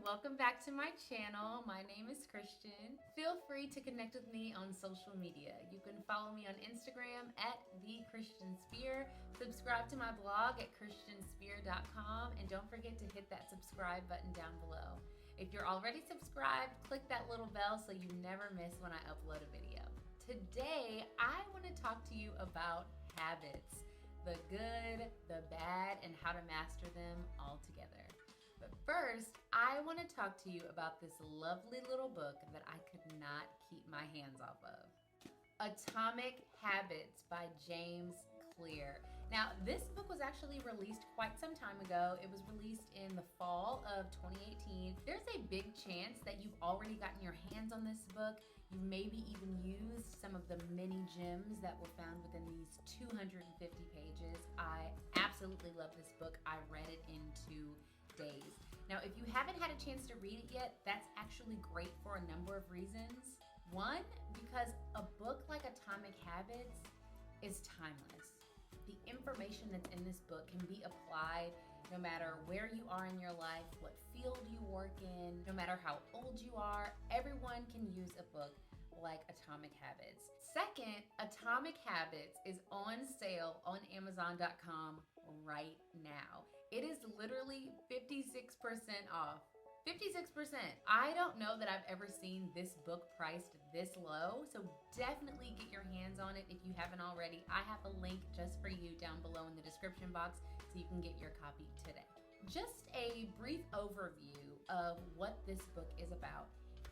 welcome back to my channel. My name is Christian. Feel free to connect with me on social media. You can follow me on Instagram at @TheChristianSpear, subscribe to my blog at christianspear.com, and don't forget to hit that subscribe button down below. If you're already subscribed, click that little bell so you never miss when I upload a video. Today, I want to talk to you about habits, the good, the bad, and how to master them all together. But first, I want to talk to you about this lovely little book that I could not keep my hands off of. Atomic Habits by James Clear. Now, this book was actually released quite some time ago. It was released in the fall of 2018. There's a big chance that you've already gotten your hands on this book. You maybe even used some of the mini gems that were found within these 250 pages. I absolutely love this book. I read it in 2 days. Now, if you haven't had a chance to read it yet, that's actually great for a number of reasons. One, because a book like Atomic Habits is timeless. The information that's in this book can be applied no matter where you are in your life, what field you work in, no matter how old you are. Everyone can use a book like Atomic Habits. Second, Atomic Habits is on sale on Amazon.com right now. It is literally 56% off. 56%. I don't know that I've ever seen this book priced this low, so definitely get your hands on it if you haven't already. I have a link just for you down below in the description box so you can get your copy today. Just a brief overview of what this book is about.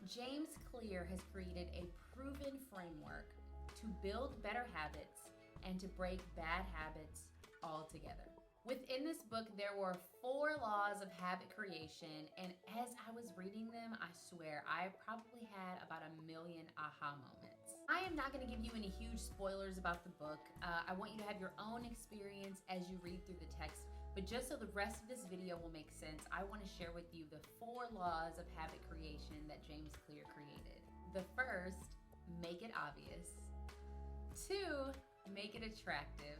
James Clear has created a proven framework to build better habits and to break bad habits altogether. Within this book, there were 4 laws of habit creation, and as I was reading them, I swear, I probably had about 1,000,000 aha moments. I am not going to give you any huge spoilers about the book. I want you to have your own experience as you read through the text, but just so the rest of this video will make sense, I want to share with you the 4 laws of habit creation that James Clear created. The first, make it obvious. 2, make it attractive.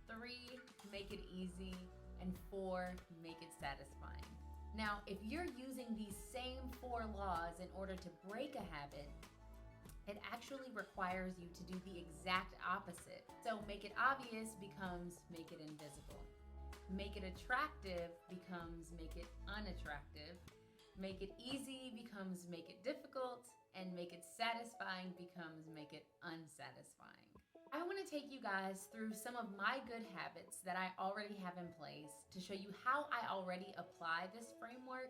3, make it easy, and 4, make it satisfying. Now, if you're using these same 4 laws in order to break a habit, it actually requires you to do the exact opposite. So make it obvious becomes make it invisible. Make it attractive becomes make it unattractive. Make it easy becomes make it difficult, and make it satisfying becomes make it unsatisfying. I want to take you guys through some of my good habits that I already have in place to show you how I already apply this framework,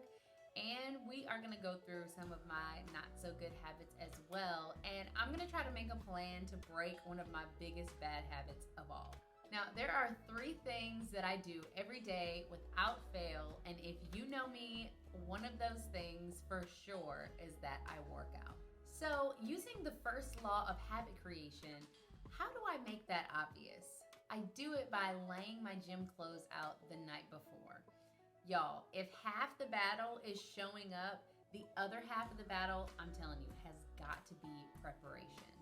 and we are going to go through some of my not so good habits as well, and I'm going to try to make a plan to break one of my biggest bad habits of all. Now, there are 3 things that I do every day without fail, and if you know me, one of those things for sure is that I work out. So, using the first law of habit creation, how do I make that obvious? I do it by laying my gym clothes out the night before. Y'all, if half the battle is showing up, the other half of the battle, I'm telling you, has got to be preparation.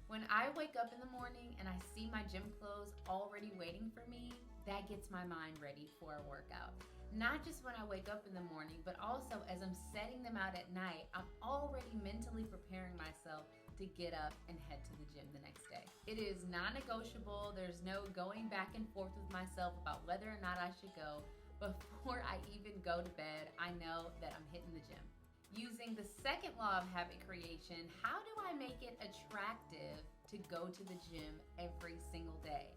When I wake up in the morning and I see my gym clothes already waiting for me, that gets my mind ready for a workout. Not just when I wake up in the morning, but also as I'm setting them out at night, I'm already mentally preparing myself to get up and head to the gym the next day. It is non-negotiable. There's no going back and forth with myself about whether or not I should go. Before I even go to bed, I know that I'm hitting the gym. Using the second law of habit creation, how do I make it attractive to go to the gym every single day?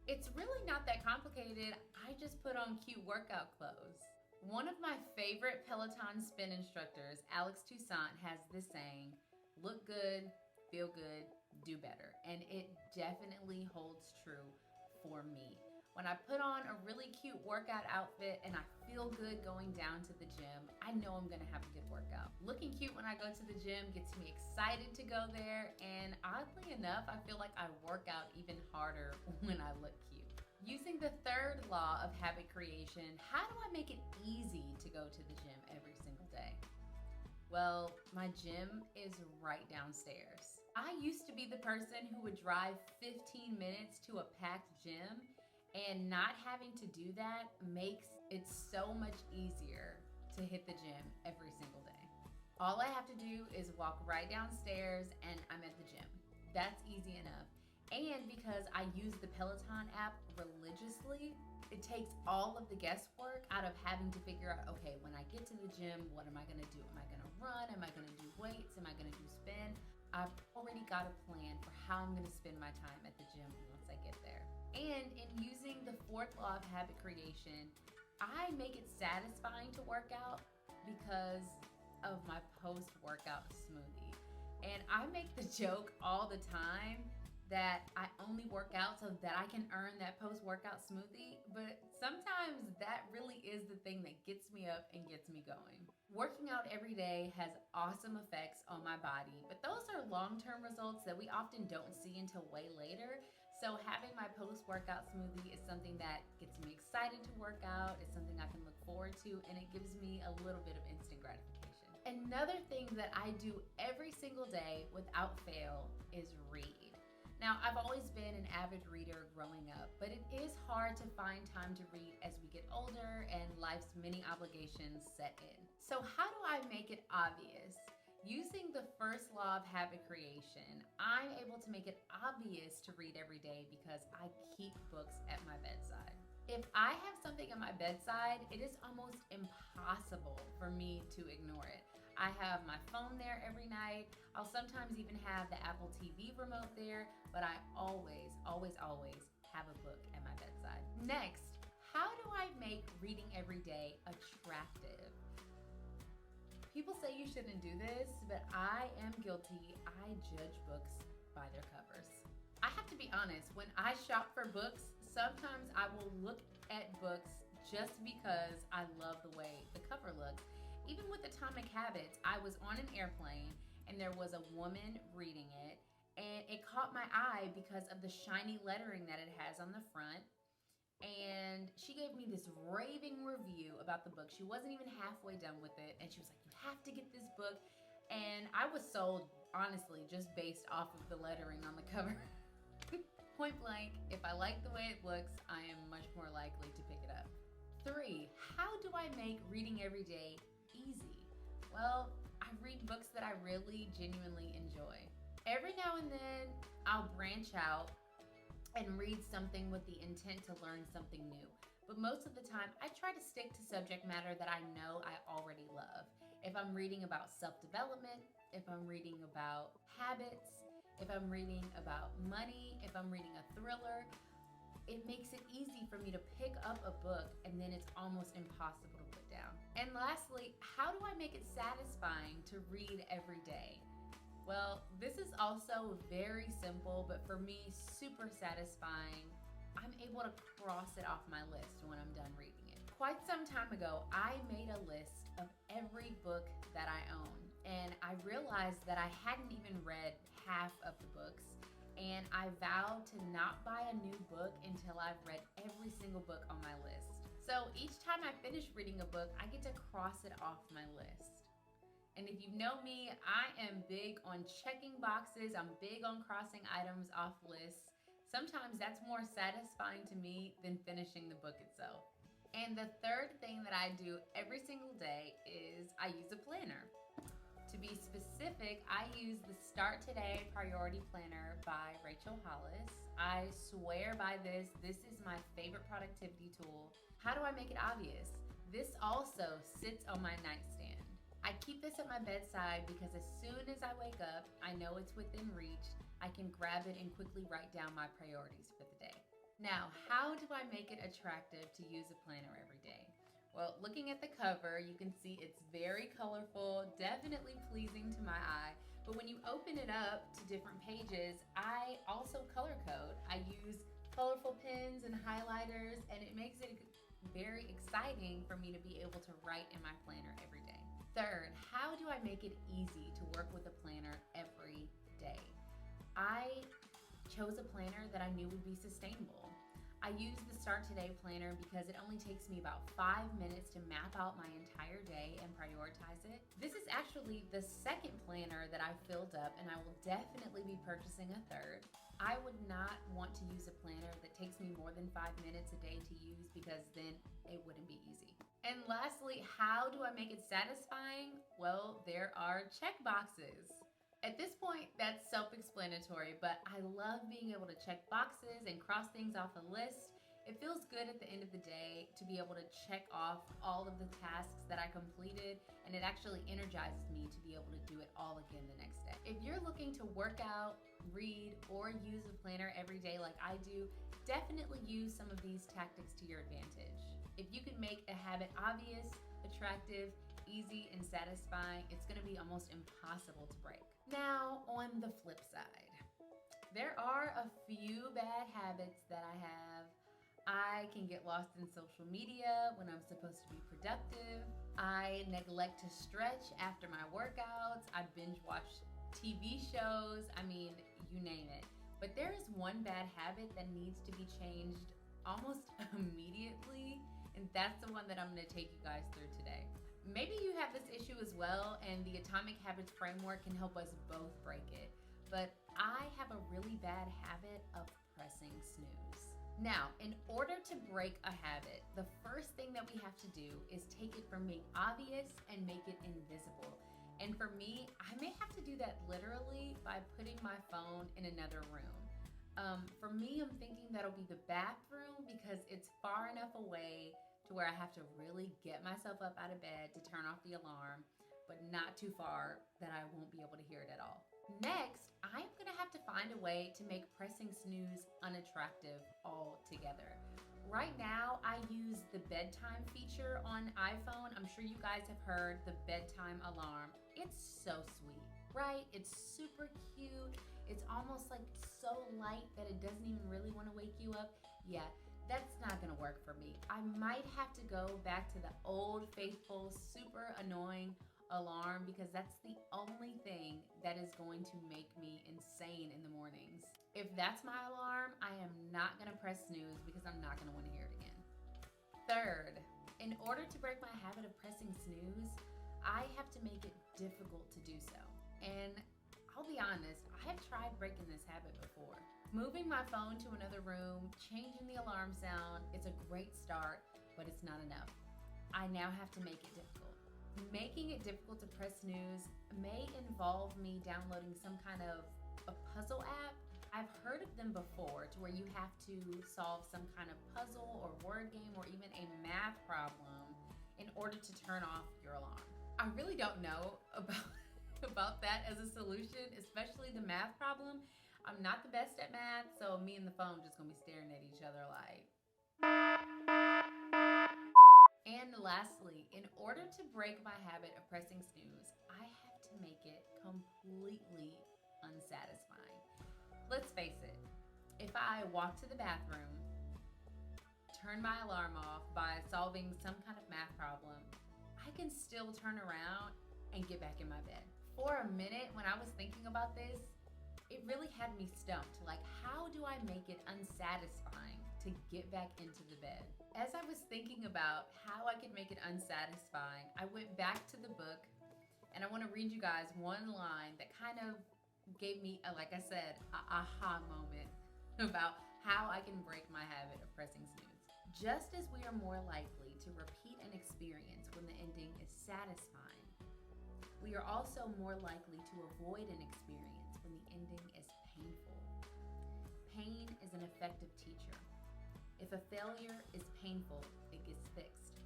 It's really not that complicated. I just put on cute workout clothes. One of my favorite Peloton spin instructors, Alex Toussaint, has this saying, look good, feel good, do better. And it definitely holds true for me. When I put on a really cute workout outfit and I feel good going down to the gym, I know I'm gonna have a good workout. Looking cute when I go to the gym gets me excited to go there, and oddly enough, I feel like I work out even harder when I look cute. Using the third law of habit creation, how do I make it easy to go to the gym every single day? Well, my gym is right downstairs. I used to be the person who would drive 15 minutes to a packed gym, and not having to do that makes it so much easier to hit the gym every single day. All I have to do is walk right downstairs and I'm at the gym. That's easy enough. And because I use the Peloton app religiously, it takes all of the guesswork out of having to figure out, okay, when I get to the gym, what am I gonna do? Am I gonna run? Am I gonna do weights? Am I gonna do spin? I've already got a plan for how I'm gonna spend my time at the gym once I get there. And in using the fourth law of habit creation, I make it satisfying to work out because of my post-workout smoothie. And I make the joke all the time that I only work out so that I can earn that post-workout smoothie, but sometimes that really is the thing that gets me up and gets me going. Working out every day has awesome effects on my body, but those are long-term results that we often don't see until way later. So having my post-workout smoothie is something that gets me excited to work out, it's something I can look forward to, and it gives me a little bit of instant gratification. Another thing that I do every single day without fail is read. Now, I've always been an avid reader growing up, but it is hard to find time to read as we get older and life's many obligations set in. So how do I make it obvious? Using the first law of habit creation, I'm able to make it obvious to read every day because I keep books at my bedside. If I have something at my bedside, it is almost impossible for me to ignore it. I have my phone there every night. I'll sometimes even have the Apple TV remote there, but I always have a book at my bedside. Next, how do I make reading every day attractive? People say you shouldn't do this, but I am guilty. I judge books by their covers. I have to be honest, when I shop for books, sometimes I will look at books just because I love the way the cover looks. Even with Atomic Habits, I was on an airplane and there was a woman reading it, and it caught my eye because of the shiny lettering that it has on the front. And she gave me this raving review about the book. She wasn't even halfway done with it, and she was like, "You have to get this book." And I was sold, honestly, just based off of the lettering on the cover. Point blank, if I like the way it looks, I am much more likely to pick it up. 3, how do I make reading every day easy? Well, I read books that I really genuinely enjoy. Every now and then, I'll branch out and read something with the intent to learn something new. But most of the time, I try to stick to subject matter that I know I already love. If I'm reading about self-development, if I'm reading about habits, if I'm reading about money, if I'm reading a thriller, it makes it easy for me to pick up a book and then it's almost impossible to put down. And lastly, how do I make it satisfying to read every day? Well, this is also very simple, but for me, super satisfying. I'm able to cross it off my list when I'm done reading it. Quite some time ago, I made a list of every book that I own, and I realized that I hadn't even read half of the books, and I vowed to not buy a new book until I've read every single book on my list. So each time I finish reading a book, I get to cross it off my list. And if you know me, I am big on checking boxes. I'm big on crossing items off lists. Sometimes that's more satisfying to me than finishing the book itself. And the third thing that I do every single day is I use a planner. To be specific, I use the Start Today Priority Planner by Rachel Hollis. I swear by this. This is my favorite productivity tool. How do I make it obvious? This also sits on my nightstand. I keep this at my bedside because as soon as I wake up, I know it's within reach. I can grab it and quickly write down my priorities for the day. Now, how do I make it attractive to use a planner every day? Well, looking at the cover, you can see it's very colorful, definitely pleasing to my eye. But when you open it up to different pages, I also color code. I use colorful pens and highlighters, and it makes it very exciting for me to be able to write in my planner every day. Third, how do I make it easy to work with a planner every day? I chose a planner that I knew would be sustainable. I use the Start Today planner because it only takes me about 5 minutes to map out my entire day and prioritize it. This is actually the second planner that I filled up, and I will definitely be purchasing a third. I would not want to use a planner that takes me more than 5 minutes a day to use because then it wouldn't be easy. And lastly, how do I make it satisfying? Well, there are check boxes. At this point, that's self-explanatory, but I love being able to check boxes and cross things off a list. It feels good at the end of the day to be able to check off all of the tasks that I completed, and it actually energizes me to be able to do it all again the next day. If you're looking to work out, read, or use a planner every day like I do, definitely use some of these tactics to your advantage. If you can make a habit obvious, attractive, easy, and satisfying, it's gonna be almost impossible to break. Now, on the flip side, there are a few bad habits that I have. I can get lost in social media when I'm supposed to be productive. I neglect to stretch after my workouts. I binge watch TV shows. I mean, you name it. But there is one bad habit that needs to be changed almost immediately, and that's the one that I'm gonna take you guys through today. Maybe you have this issue as well, and the Atomic Habits framework can help us both break it. But I have a really bad habit of pressing snooze. Now, in order to break a habit, the first thing that we have to do is take it from being obvious and make it invisible. And for me, I may have to do that literally by putting my phone in another room. For me, I'm thinking that'll be the bathroom because it's far enough away to where I have to really get myself up out of bed to turn off the alarm, but not too far that I won't be able to hear it at all. Next, I'm gonna have to find a way to make pressing snooze unattractive altogether. Right now, I use the bedtime feature on iPhone. I'm sure you guys have heard the bedtime alarm. It's so sweet, right? It's super cute. It's almost like so light that it doesn't even really want to wake you up. Yeah, that's not gonna work for me. I might have to go back to the old faithful, super annoying alarm because that's the only thing that is going to make me insane in the mornings. If that's my alarm, I am not gonna press snooze because I'm not gonna wanna hear it again. Third, in order to break my habit of pressing snooze, I have to make it difficult to do so. And I'll be honest, I have tried breaking this habit before. Moving my phone to another room, changing the alarm sound, it's a great start, but it's not enough. I now have to make it difficult. Making it difficult to press snooze may involve me downloading some kind of a puzzle app. I've heard of them before to where you have to solve some kind of puzzle or word game or even a math problem in order to turn off your alarm. I really don't know about that as a solution, especially the math problem. I'm not the best at math, so me and the phone just gonna be staring at each other like. And lastly, in order to break my habit of pressing snooze, I have to make it completely unsatisfying. Let's face it, if I walk to the bathroom, turn my alarm off by solving some kind of math problem, I can still turn around and get back in my bed. For a minute, when I was thinking about this, it really had me stumped. Like, how do I make it unsatisfying to get back into the bed? As I was thinking about how I could make it unsatisfying, I went back to the book and I want to read you guys one line that kind of gave me, like I said, an aha moment about how I can break my habit of pressing snooze. Just as we are more likely to repeat an experience when the ending is satisfying, we are also more likely to avoid an experience when the ending is painful. Pain is an effective teacher. If a failure is painful, it gets fixed.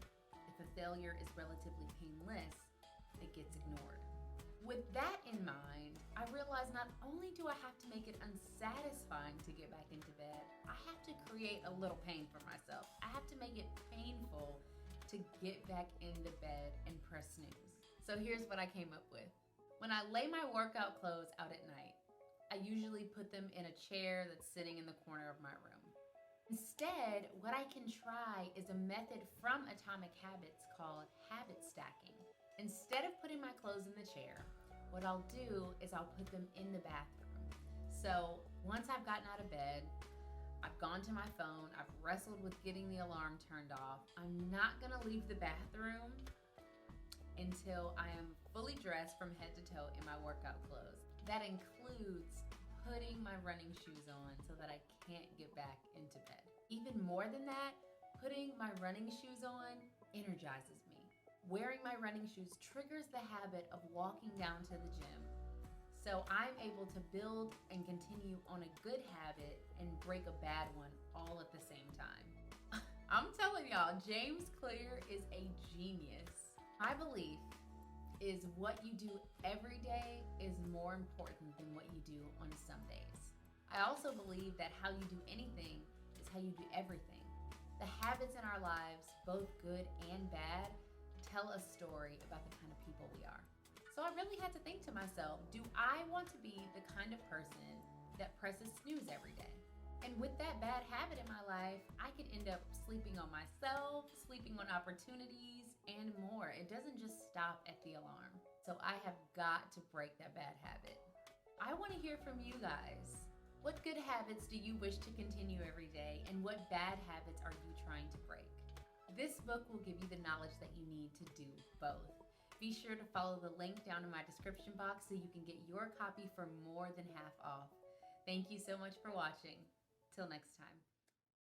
If a failure is relatively painless, it gets ignored. With that in mind, I realized not only do I have to make it unsatisfying to get back into bed, I have to create a little pain for myself. I have to make it painful to get back into bed and press snooze. So here's what I came up with. When I lay my workout clothes out at night, I usually put them in a chair that's sitting in the corner of my room. Instead, what I can try is a method from Atomic Habits called habit stacking. Instead of putting my clothes in the chair, what I'll do is I'll put them in the bathroom. So once I've gotten out of bed, I've gone to my phone, I've wrestled with getting the alarm turned off, I'm not gonna leave the bathroom until I am fully dressed from head to toe in my workout clothes. That includes putting my running shoes on so that I can't get back into bed. Even more than that, putting my running shoes on energizes me. Wearing my running shoes triggers the habit of walking down to the gym. So I'm able to build and continue on a good habit and break a bad one all at the same time. I'm telling y'all, James Clear is a genius. My belief is what you do every day is more important than what you do on some days. I also believe that how you do anything is how you do everything. The habits in our lives, both good and bad, tell a story about the kind of people we are. So I really had to think to myself, do I want to be the kind of person that presses snooze every day? And with that bad habit in my life, I could end up sleeping on myself, sleeping on opportunities, and more. It doesn't just stop at the alarm. So I have got to break that bad habit. I want to hear from you guys. What good habits do you wish to continue every day, and what bad habits are you trying to break? This book will give you the knowledge that you need to do both. Be sure to follow the link down in my description box so you can get your copy for more than half off. Thank you so much for watching. Till next time.